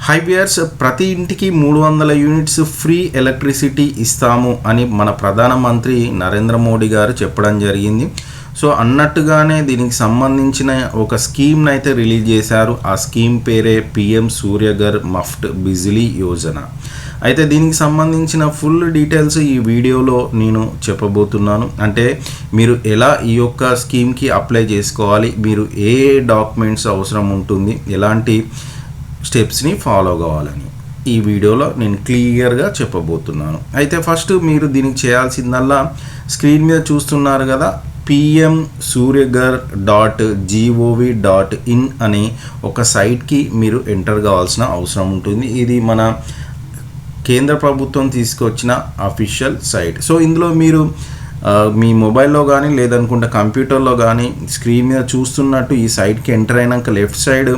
High viewers, ప్రతి ఇంటికి 300 units free electricity ఇస్తాము అని మన ప్రధానమంత్రి నరేంద్ర మోడీ గారు చెప్పడం జరిగింది. సో అన్నట్టుగానే దీనికి సంబంధించిన ఒక స్కీమ్ని అయితే రిలీజ్ చేశారు. ఆ స్కీమ్ పేరే పిఎం సూర్యఘర్ మఫ్ట్ బిజిలీ యోజన. అయితే దీనికి సంబంధించిన ఫుల్ డీటెయిల్స్ ఈ వీడియోలో నేను చెప్పబోతున్నాను. అంటే మీరు ఎలా ఈ యొక్క స్కీమ్కి అప్లై చేసుకోవాలి, మీరు ఏ డాక్యుమెంట్స్ అవసరం ఉంటుంది, ఎలాంటి స్టెప్స్ని ఫాలో కావాలని ఈ వీడియోలో నేను క్లియర్గా చెప్పబోతున్నాను. అయితే ఫస్ట్ మీరు దీనికి చేయాల్సిందల్లా స్క్రీన్ మీద చూస్తున్నారు కదా, pmsuryaghar.gov.in అనే ఒక సైట్కి మీరు ఎంటర్ కావాల్సిన అవసరం ఉంటుంది. ఇది మన కేంద్ర ప్రభుత్వం తీసుకొచ్చిన అఫీషియల్ సైట్. సో ఇందులో మీరు మీ మొబైల్లో కానీ లేదనుకుంటే కంప్యూటర్లో కానీ స్క్రీన్ మీద చూస్తున్నట్టు ఈ సైట్కి ఎంటర్ అయినాక left side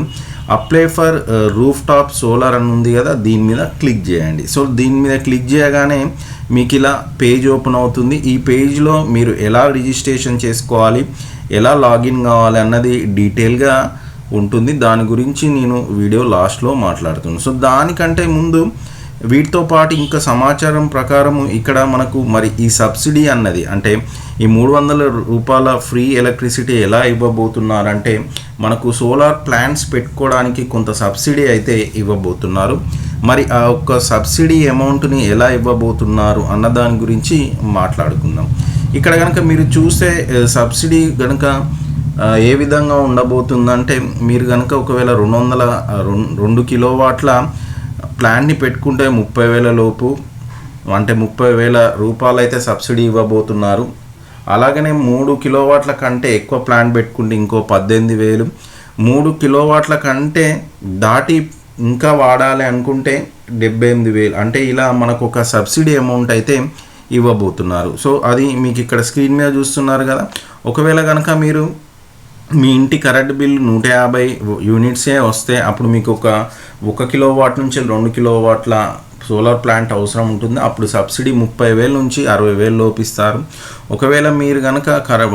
apply for roof top solar అని ఉంది కదా, దీని మీద క్లిక్ చేయండి. సో దీని మీద క్లిక్ చేయగానే మీకు ఇలా పేజ్ ఓపెన్ అవుతుంది. ఈ పేజ్లో మీరు ఎలా రిజిస్ట్రేషన్ చేసుకోవాలి, ఎలా లాగిన్ కావాలి అన్నది డీటెయిల్గా ఉంటుంది. దాని గురించి నేను వీడియో లాస్ట్లో మాట్లాడుతున్నాను. సో దానికంటే ముందు వీటితో పాటు ఇంకా సమాచారం ప్రకారం ఇక్కడ మనకు మరి ఈ సబ్సిడీ అన్నది అంటే ఈ 300 రూపాయల ఫ్రీ ఎలక్ట్రిసిటీ ఎలా ఇవ్వబోతున్నారంటే మనకు సోలార్ ప్లాంట్స్ పెట్టుకోవడానికి కొంత సబ్సిడీ అయితే ఇవ్వబోతున్నారు. మరి ఆ ఒక్క సబ్సిడీ అమౌంట్ని ఎలా ఇవ్వబోతున్నారు అన్న దాని గురించి మాట్లాడుకుందాం. ఇక్కడ కనుక మీరు చూస్తే సబ్సిడీ కనుక ఏ విధంగా ఉండబోతుందంటే మీరు కనుక ఒకవేళ 2 కిలోవాట్ల ప్లాన్ని పెట్టుకుంటే 30,000 లోపు అంటే 30,000 రూపాయలు అయితే సబ్సిడీ ఇవ్వబోతున్నారు. అలాగనే 3 కిలోవాట్ల కంటే ఎక్కువ ప్లాన్ పెట్టుకుంటే ఇంకో 18,000, 3 కిలోవాట్ల కంటే దాటి ఇంకా వాడాలి అనుకుంటే 78,000. అంటే ఇలా మనకు ఒక సబ్సిడీ అమౌంట్ అయితే ఇవ్వబోతున్నారు. సో అది మీకు ఇక్కడ స్క్రీన్ మీద చూస్తున్నారు కదా. ఒకవేళ కనుక మీరు మీ ఇంటి కరెంట్ బిల్లు 150 యూనిట్సే వస్తే అప్పుడు మీకు ఒక 1 కిలోవాట్ నుంచి 2 కిలోవాట్ల సోలార్ ప్లాంట్ అవసరం ఉంటుంది. అప్పుడు సబ్సిడీ 30,000 నుంచి 60,000 లోపిస్తారు. ఒకవేళ మీరు కనుక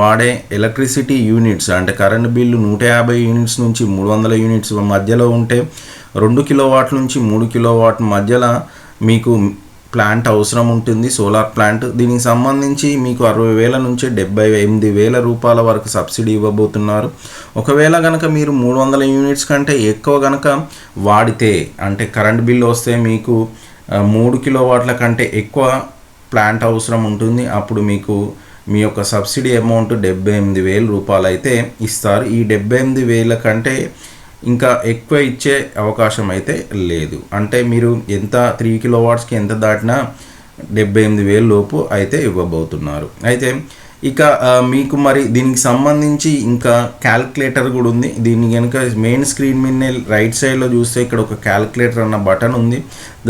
వాడే ఎలక్ట్రిసిటీ యూనిట్స్ అంటే కరెంట్ బిల్లు 150 యూనిట్స్ నుంచి 300 యూనిట్స్ మధ్యలో ఉంటే 2 కిలోవాట్ నుంచి 3 కిలోవాట్ మధ్యలో మీకు ప్లాంట్ అవసరం ఉంటుంది, సోలార్ ప్లాంట్. దీనికి సంబంధించి మీకు 60,000 నుంచి 78,000 రూపాయల వరకు సబ్సిడీ ఇవ్వబోతున్నారు. ఒకవేళ కనుక మీరు 300 యూనిట్స్ కంటే ఎక్కువ కనుక వాడితే అంటే కరెంట్ బిల్లు వస్తే మీకు 3 కిలోవాట్ల కంటే ఎక్కువ ప్లాంట్ అవసరం ఉంటుంది. అప్పుడు మీకు మీ యొక్క సబ్సిడీ అమౌంట్ 78,000 రూపాయలు అయితే ఇస్తారు. ఈ 78,000 కంటే ఇంకా ఎక్కువ ఇచ్చే అవకాశం అయితే లేదు. అంటే మీరు ఎంత 3 కిలోవాట్స్కి ఎంత దాటినా 78,000 లోపు అయితే ఇవ్వబోతున్నారు. అయితే ఇక మీకు మరి దీనికి సంబంధించి ఇంకా క్యాల్కులేటర్ కూడా ఉంది. దీన్ని కనుక మెయిన్ స్క్రీన్ మీద రైట్ సైడ్లో చూస్తే ఇక్కడ ఒక క్యాల్కులేటర్ అన్న బటన్ ఉంది.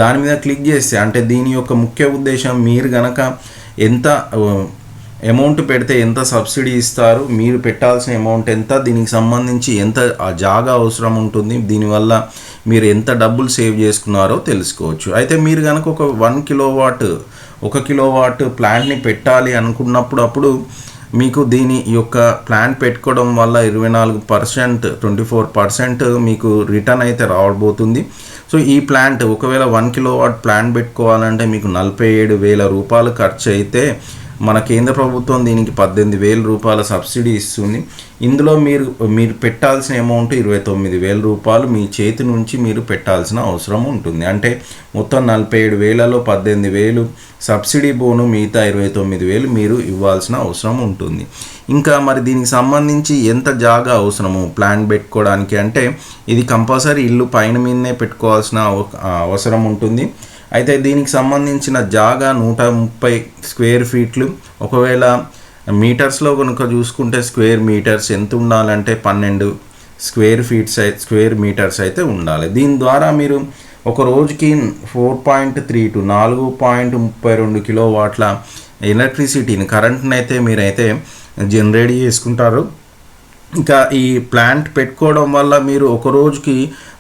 దాని మీద క్లిక్ చేస్తే అంటే దీని యొక్క ముఖ్య ఉద్దేశం మీరు కనుక ఎంత అమౌంట్ పెడితే ఎంత సబ్సిడీ ఇస్తారు, మీరు పెట్టాల్సిన అమౌంట్ ఎంత, దీనికి సంబంధించి ఎంత జాగా అవసరం ఉంటుంది, దీనివల్ల మీరు ఎంత డబ్బులు సేవ్ చేసుకున్నారో తెలుసుకోవచ్చు. అయితే మీరు కనుక ఒక 1 కిలోవాట్ ప్లాంట్ని పెట్టాలి అనుకున్నప్పుడు అప్పుడు మీకు దీని యొక్క ప్లాంట్ పెట్టుకోవడం వల్ల 24%, 24% మీకు రిటర్న్ అయితే రావబోతుంది. సో ఈ ప్లాంట్ ఒకవేళ 1 కిలోవాట్ ప్లాంట్ పెట్టుకోవాలంటే మీకు 47,000 రూపాయలు ఖర్చు అయితే మన కేంద్ర ప్రభుత్వం దీనికి 18,000 రూపాయల సబ్సిడీ ఇస్తుంది. ఇందులో మీరు పెట్టాల్సిన అమౌంట్ 29,000 రూపాయలు మీ చేతి నుంచి మీరు పెట్టాల్సిన అవసరం ఉంటుంది. అంటే మొత్తం 47,000లో 18,000 సబ్సిడీ పోను, మిగతా 29,000 మీరు ఇవ్వాల్సిన అవసరం ఉంటుంది. ఇంకా మరి దీనికి సంబంధించి ఎంత జాగా అవసరము ప్లాన్ పెట్టుకోవడానికి అంటే ఇది కంపల్సరీ ఇల్లు పైన మీదనే పెట్టుకోవాల్సిన అవసరం ఉంటుంది. అయితే దీనికి సంబంధించిన జాగా 130 స్క్వేర్ ఫీట్లు. ఒకవేళ మీటర్స్లో కనుక చూసుకుంటే స్క్వేర్ మీటర్స్ ఎంత ఉండాలంటే 12 స్క్వేర్ మీటర్స్ అయితే ఉండాలి. దీని ద్వారా మీరు ఒక రోజుకి 4.32 4.32 కిలోవాట్ల ఎలక్ట్రిసిటీని కరెంట్ని అయితే మీరైతే జనరేట్ చేసుకుంటారు. ఇంకా ఈ ప్లాంట్ పెట్టుకోవడం వల్ల మీరు ఒక రోజుకి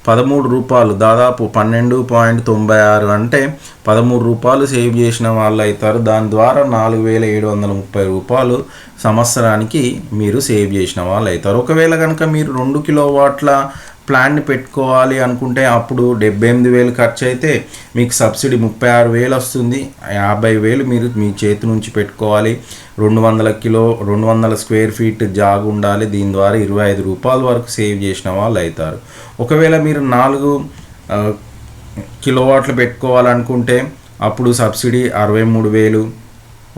13 రూపాయలు దాదాపు 12.96 అంటే 13 రూపాయలు సేవ్ చేసిన వాళ్ళు అవుతారు. దాని ద్వారా 4,730 రూపాయలు సంవత్సరానికి మీరు సేవ్ చేసిన వాళ్ళు అవుతారు. ఒకవేళ కనుక మీరు 2 కిలోవాట్ల ప్లాన్ని పెట్టుకోవాలి అనుకుంటే అప్పుడు 78,000 ఖర్చు అయితే మీకు సబ్సిడీ 36,000 వస్తుంది. 50,000 మీరు మీ చేతి నుంచి పెట్టుకోవాలి. 200 స్క్వేర్ ఫీట్ జాగ్ ఉండాలి. దీని ద్వారా ₹25 వరకు సేవ్ చేసిన వాళ్ళు అవుతారు. ఒకవేళ మీరు 4 కిలోవాట్లు పెట్టుకోవాలనుకుంటే అప్పుడు సబ్సిడీ 63,000.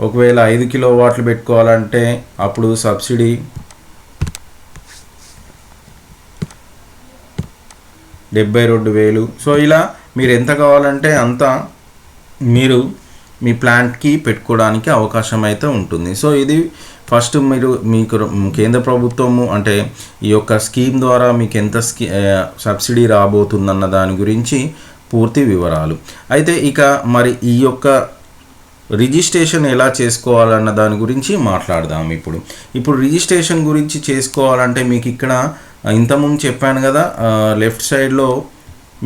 ఒకవేళ 5 కిలోవాట్లు పెట్టుకోవాలంటే అప్పుడు సబ్సిడీ 72,000. సో ఇలా మీరు ఎంత కావాలంటే అంత మీరు మీ ప్లాంట్కి పెట్టుకోవడానికి అవకాశం అయితే ఉంటుంది. సో ఇది ఫస్ట్ మీకు కేంద్ర ప్రభుత్వము అంటే ఈ యొక్క స్కీమ్ ద్వారా మీకు ఎంత సబ్సిడీ రాబోతుందన్న దాని గురించి పూర్తి వివరాలు. అయితే ఇక మరి ఈ యొక్క రిజిస్ట్రేషన్ ఎలా చేసుకోవాలన్న దాని గురించి మాట్లాడదాం. ఇప్పుడు రిజిస్ట్రేషన్ గురించి చేసుకోవాలంటే మీకు ఇక్కడ ఇంతకుముందు చెప్పాను కదా, లెఫ్ట్ సైడ్లో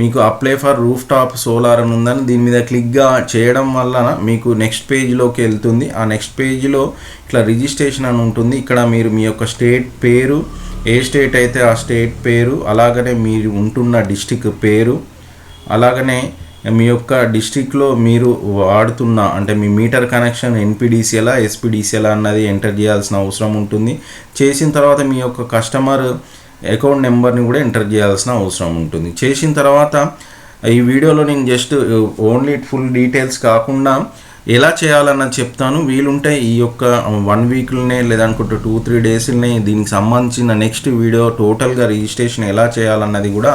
మీకు apply for roof top solar అని ఉందని దీని మీద క్లిక్గా చేయడం వలన మీకు నెక్స్ట్ పేజ్లోకి వెళ్తుంది. ఆ నెక్స్ట్ పేజ్లో ఇట్లా రిజిస్ట్రేషన్ అని ఉంటుంది. ఇక్కడ మీరు మీ యొక్క స్టేట్ పేరు, ఏ స్టేట్ అయితే ఆ స్టేట్ పేరు, అలాగనే మీరు ఉంటున్న డిస్టిక్ పేరు, అలాగనే మీ యొక్క డిస్ట్రిక్ట్లో మీరు వాడుతున్న అంటే మీ మీటర్ కనెక్షన్ ఎన్పిడిసిఎల్ ఎస్పిడిసిఎల్ అన్నది ఎంటర్ చేయాల్సిన అవసరం ఉంటుంది. చేసిన తర్వాత మీ యొక్క కస్టమర్ అకౌంట్ నెంబర్ని కూడా ఎంటర్ చేయాల్సిన అవసరం ఉంటుంది. చేసిన తర్వాత ఈ వీడియోలో నేను జస్ట్ ఓన్లీ ఫుల్ డీటెయిల్స్ కాకుండా ఎలా చేయాలన్నది చెప్తాను. వీలుంటే ఈ యొక్క 1 వీక్లోనే లేదనుకుంటే 2-3 డేస్లోనే దీనికి సంబంధించిన నెక్స్ట్ వీడియో టోటల్గా రిజిస్ట్రేషన్ ఎలా చేయాలన్నది కూడా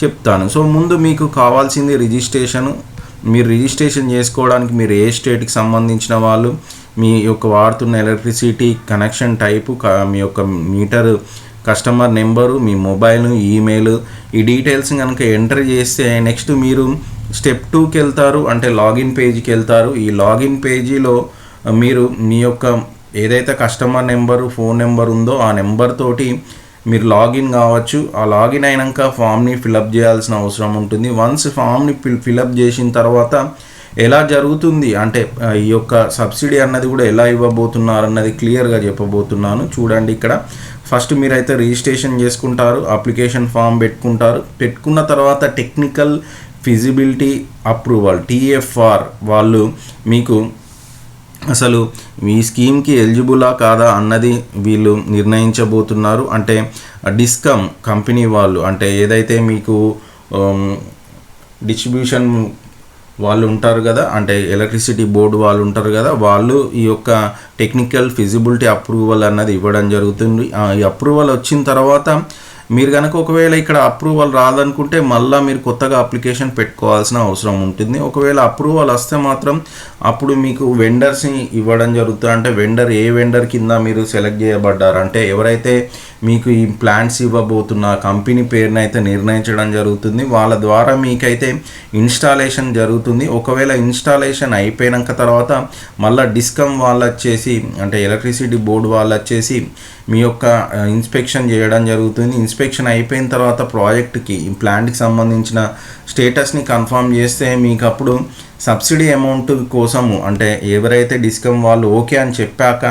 చెప్తాను. సో ముందు మీకు కావాల్సింది రిజిస్ట్రేషను. మీరు రిజిస్ట్రేషన్ చేసుకోవడానికి మీరు ఏ స్టేట్కి సంబంధించిన వాళ్ళు, మీ యొక్క వాడుతున్న ఎలక్ట్రిసిటీ కనెక్షన్ టైపు, మీ యొక్క మీటర్ కస్టమర్ నెంబరు, మీ మొబైల్, ఈమెయిల్, ఈ డీటెయిల్స్ కనుక ఎంటర్ చేస్తే నెక్స్ట్ మీరు స్టెప్ 2కి వెళ్తారు. అంటే లాగిన్ పేజీకి వెళ్తారు. ఈ లాగిన్ పేజీలో మీరు మీ యొక్క ఏదైతే కస్టమర్ నెంబరు, ఫోన్ నెంబర్ ఉందో ఆ నెంబర్ తోటి మీరు లాగిన్ కావచ్చు. ఆ లాగిన్ అయినాక ఫామ్ని ఫిలప్ చేయాల్సిన అవసరం ఉంటుంది. వన్స్ ఫామ్ని ఫిలప్ చేసిన తర్వాత ఎలా జరుగుతుంది అంటే ఈ యొక్క సబ్సిడీ అన్నది కూడా ఎలా ఇవ్వబోతున్నారు అన్నది క్లియర్గా చెప్పబోతున్నాను. చూడండి, ఇక్కడ ఫస్ట్ మీరైతే రిజిస్ట్రేషన్ చేసుకుంటారు, అప్లికేషన్ ఫామ్ పెట్టుకుంటారు. పెట్టుకున్న తర్వాత టెక్నికల్ ఫిజిబిలిటీ అప్రూవల్ TFR వాళ్ళు మీకు అసలు ఈ స్కీమ్కి ఎలిజిబులా కాదా అన్నది వీళ్ళు నిర్ణయించబోతున్నారు. అంటే డిస్కమ్ కంపెనీ వాళ్ళు, అంటే ఏదైతే మీకు డిస్ట్రిబ్యూషన్ వాళ్ళు ఉంటారు కదా, అంటే ఎలక్ట్రిసిటీ బోర్డు వాళ్ళు ఉంటారు కదా, వాళ్ళు ఈ యొక్క టెక్నికల్ ఫిజిబిలిటీ అప్రూవల్ అన్నది ఇవ్వడం జరుగుతుంది. ఈ అప్రూవల్ వచ్చిన తర్వాత మీరు కనుక ఒకవేళ ఇక్కడ అప్రూవల్ రాదనుకుంటే మళ్ళీ మీరు కొత్తగా అప్లికేషన్ పెట్టుకోవాల్సిన అవసరం ఉంటుంది. ఒకవేళ అప్రూవల్ వస్తే మాత్రం అప్పుడు మీకు వెండర్స్ని ఇవ్వడం జరుగుతుంది. అంటే వెండర్ ఏ వెండర్ కింద మీరు సెలెక్ట్ చేయబడ్డారు అంటే ఎవరైతే మీకు ఈ ప్లాంట్స్ ఇవ్వబోతున్న కంపెనీ పేరుని అయితే నిర్ణయించడం జరుగుతుంది. వాళ్ళ ద్వారా మీకైతే ఇన్స్టాలేషన్ జరుగుతుంది. ఒకవేళ ఇన్స్టాలేషన్ అయిపోయినాక తర్వాత మళ్ళీ డిస్కమ్ వాళ్ళు వచ్చేసి అంటే ఎలక్ట్రిసిటీ బోర్డు వాళ్ళు వచ్చేసి మీ యొక్క ఇన్స్పెక్షన్ చేయడం జరుగుతుంది. ఇన్స్పెక్షన్ అయిపోయిన తర్వాత ప్రాజెక్ట్కి ఈ ప్లాంట్కి సంబంధించిన స్టేటస్ని కన్ఫర్మ్ చేస్తే మీకు అప్పుడు సబ్సిడీ అమౌంట్ కోసము అంటే ఎవరైతే డిస్కమ్ వాళ్ళు ఓకే అని చెప్పాక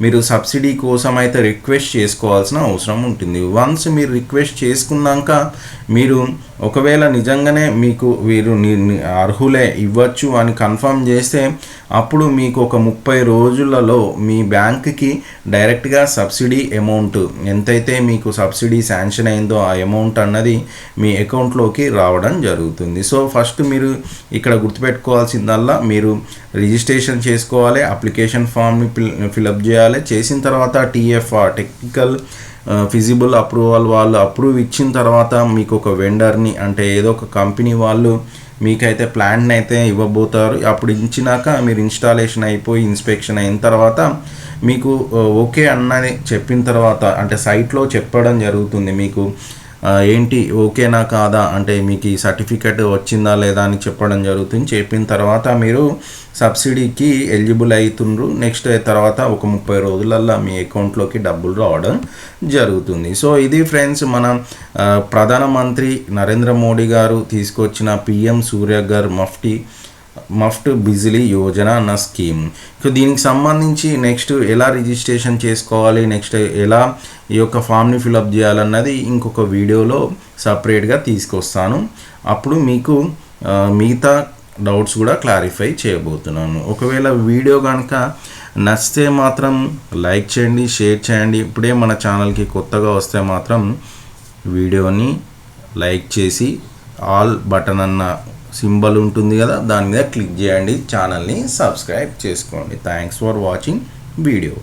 మీరు సబ్సిడీ కోసం అయితే రిక్వెస్ట్ చేసుకోవాల్సిన అవసరం ఉంటుంది. వన్స్ మీరు రిక్వెస్ట్ చేసుకున్నాక మీరు ఒకవేళ నిజంగానే మీకు వీరు అర్హులే ఇవ్వచ్చు అని కన్ఫర్మ్ చేస్తే అప్పుడు మీకు ఒక 30 రోజులలో మీ బ్యాంక్కి డైరెక్ట్గా సబ్సిడీ అమౌంట్ ఎంతైతే మీకు సబ్సిడీ శాంక్షన్ అయిందో ఆ అమౌంట్ అన్నది మీ అకౌంట్లోకి రావడం జరుగుతుంది. సో ఫస్ట్ మీరు ఇక్కడ గుర్తుపెట్టుకోవాల్సిందల్లా మీరు రిజిస్ట్రేషన్ చేసుకోవాలి, అప్లికేషన్ ఫామ్ని ఫిలప్ చేయాలి. చేసిన తర్వాత TFR టెక్నికల్ ఫిజిబుల్ అప్రూవల్ వాళ్ళు అప్రూవ్ ఇచ్చిన తర్వాత మీకు ఒక వెండర్ని అంటే ఏదో ఒక కంపెనీ వాళ్ళు మీకైతే ప్లాంట్ని అయితే ఇవ్వబోతారు. అప్పుడు ఇచ్చినాక మీరు ఇన్స్టాలేషన్ అయిపోయి ఇన్స్పెక్షన్ అయిన తర్వాత మీకు ఓకే అన్నది చెప్పిన తర్వాత అంటే సైట్లో చెప్పడం జరుగుతుంది మీకు ఏంటి ఓకేనా కాదా అంటే మీకు ఈ సర్టిఫికెట్ వచ్చిందా లేదా అని చెప్పడం జరుగుతుంది. చెప్పిన తర్వాత మీరు సబ్సిడీకి ఎలిజిబుల్ అవుతుండ్రు. నెక్స్ట్ తర్వాత ఒక 30 రోజులల్లో మీ అకౌంట్లోకి డబ్బులు రావడం జరుగుతుంది. సో ఇది ఫ్రెండ్స్ మన ప్రధానమంత్రి నరేంద్ర మోడీ గారు తీసుకొచ్చిన PM సూర్యఘర్ ముఫ్తీ మఫ్ట్ బిజిలీ యోజన అన్న స్కీమ్. సో దీనికి సంబంధించి నెక్స్ట్ ఎలా రిజిస్ట్రేషన్ చేసుకోవాలి, నెక్స్ట్ ఎలా ఈ యొక్క ఫామ్ని ఫిలప్ చేయాలన్నది ఇంకొక వీడియోలో సపరేట్గా తీసుకొస్తాను. అప్పుడు మీకు మిగతా డౌట్స్ కూడా క్లారిఫై చేయబోతున్నాను. ఒకవేళ వీడియో కనుక నచ్చితే మాత్రం లైక్ చేయండి, షేర్ చేయండి. ఇప్పుడే మన ఛానల్కి కొత్తగా వస్తే మాత్రం వీడియోని లైక్ చేసి ఆల్ బటన్ అన్న సింబల్ ఉంటుంది కదా, దాని మీద క్లిక్ చేయండి, ఛానల్ని సబ్స్క్రైబ్ చేసుకోండి. Thanks for watching video.